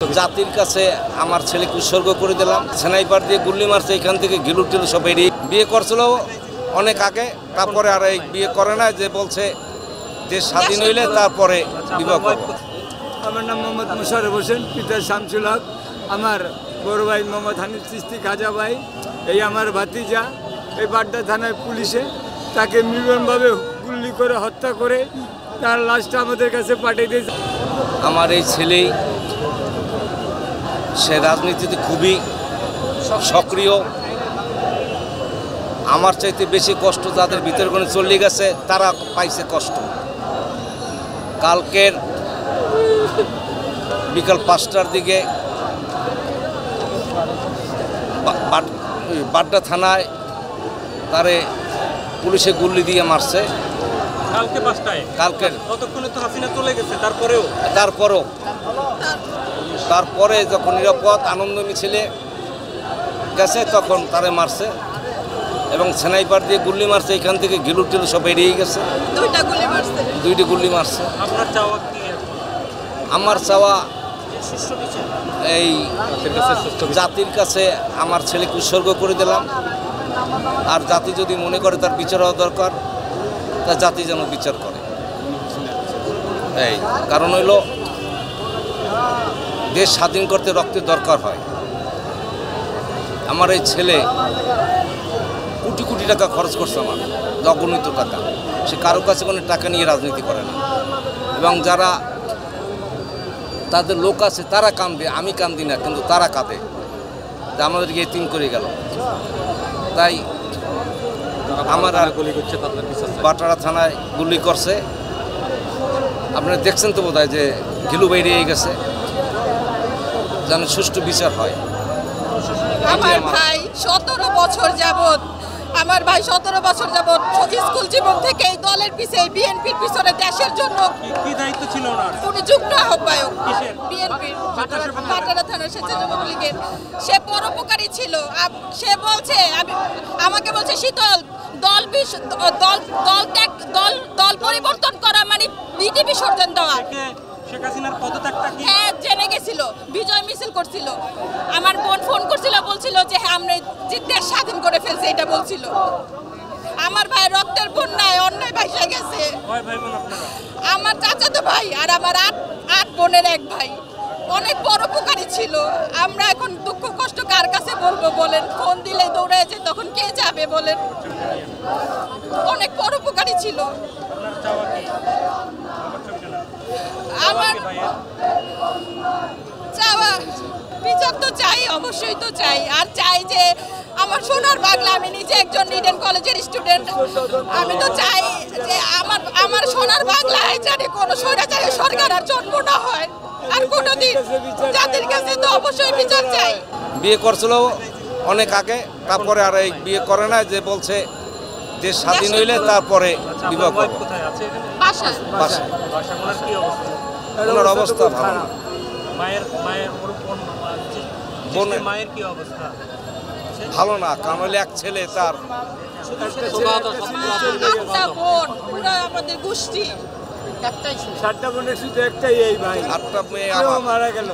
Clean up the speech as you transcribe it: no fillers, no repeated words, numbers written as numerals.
জাতির কাছে আমার ছেলেকে উৎসর্গ করে দিলাম। স্নাইপার দিয়ে গুল্লি মারছে, এখান থেকে গিলু টিলু সব এড়িয়ে বিয়ে করছিল অনেক আগে, তারপরে আর এই বিয়ে করে না, যে বলছে দেশ স্বাধীন হইলে তারপরে বিবাহ করব। আমার নাম মোহাম্মদ মোশাররফ হোসেন, পিতা শামসুল হক, আমার বড় ভাই মোহাম্মদ হানিফ চিস্তি খাজা ভাই, এই আমার ভাতিজা এই বাড্ডা থানায় পুলিশে তাকে নির্মমভাবে গুলি করে হত্যা করে তার লাশটা আমাদের কাছে পাঠিয়ে দিয়েছে। আমার এই ছেলেই, সে রাজনীতিতে খুবই সক্রিয়। আমার চাইতে বেশি কষ্ট যাদের ভিতরে কোনো চলে গেছে তারা পাইছে কষ্ট। কালকের বিকাল 5টার দিকে বাড্ডা থানায় তারে পুলিশে গুলি দিয়ে মারছে। কালকে 5টায়, কালকের ততক্ষণে তো হাসিনা চলে গেছে। তারপরে যখন নিরাপদ আনন্দ মিছিলে গেছে তখন তারে মারছে এবং স্নাইপার দিয়ে গুলি মারছে, এখান থেকে গিলু টিলু সব এড়িয়ে গেছে। দুইটা গুলি মারছে। আপনার চাওয়া কি? আমার চাওয়া এই জাতির কাছে আমার ছেলেকে উৎসর্গ করে দিলাম। আর জাতি যদি মনে করে তার বিচার হওয়া দরকার, তা জাতি যেন বিচার করে। এই কারণ হইল, দেশ স্বাধীন করতে রক্তের দরকার হয়। আমার এই ছেলে কোটি কোটি টাকা খরচ করছে, আমার অগণিত টাকা। সে কারো কাছে কোনো টাকা নিয়ে রাজনীতি করে না। এবং যারা তাদের লোক আছে তারা কাঁদে, আমি কাঁদি না, কিন্তু তারা কাঁদে যে আমাদেরকে এতিম করে গেল। তাই আমার আর গুলি করছে, তাদের বিচার চাই। বাটারা থানায় গুলি করছে, আপনারা দেখছেন তো বোধহয় যে ঘিলু বেরিয়ে গেছে, যেন সুষ্ঠু বিচার হয়। আমার ভাই 17 বছর যাবত স্কুল জীবন থেকে এই দলের পিছে, বিএনপির পিছনে, দেশের জন্য কি দায়িত্ব ছিল ওনার? উনি যুগ্ম আহ্বায়ক কিসের? বিএনপির বাটারা থানার স্বেচ্ছাসেবক লীগের। সে পরোপকারী ছিল। সে বলছে, আমাকে বলছে শীতল, দল পরিবর্তন করা মানে বিটি বিসর্জন দেওয়া। শেখ হাসিনার পদত্যাগটা কি? হ্যাঁ, জেনে গেছিল, বিজয় মিছিল করছিল। আমার বোন ফোন করছিল, বলছিল যে আমরা দেশ স্বাধীন করে ফেলছি, এটা বলছিল। আমার ভাই রক্তের বন্যায় অন্যায় ভাইসা গেছে। কয় ভাই বোন আপনারা? আমার চাচাতো ভাই আর আমার আট বোনের এক ভাই। অনেক পরোপকারী ছিল। আমরা এখন দুঃখ কষ্ট কার কাছে বলবো বলেন? ফোন দিলে দৌড়ে যায়, তখন কে যাবে বলেন? অনেক পরোপকারী ছিল। আপনার চাওয়া কি? আমার চাওয়া বিচার তো চাই, অবশ্যই তো চাই। আর চাই যে আমার সোনার বাংলা, আমি নিজে একজন ইডেন কলেজের স্টুডেন্ট, আমি তো চাই যে আমার সোনার বাংলায় জানি কোনো স্বৈরাচারী সরকার আর জন্ম না হয় আর কোনোদিন। জাতির কাছে তো অবশ্যই বিচার চাই। বিয়ে করছিল অনেক আগে, তারপরে আর এই বিয়ে করে না, যে বলছে দেশ স্বাধীন হইলে তারপরে বিবাহ করব। কোথায় আছে? বাসায় বাসায়। ওনার কি অবস্থা? ওনার অবস্থা ভালো না। মায়ের মায়ের কি অবস্থা? ভালো না, কারণ হলে এক ছেলে, তার আটটা বোন, পুরো আমাদের গোষ্ঠী একটাই ছিল। 7টা বোনের শুধু একটাই এই ভাই, 8টা মেয়ে কেউ আমার। মারা গেল।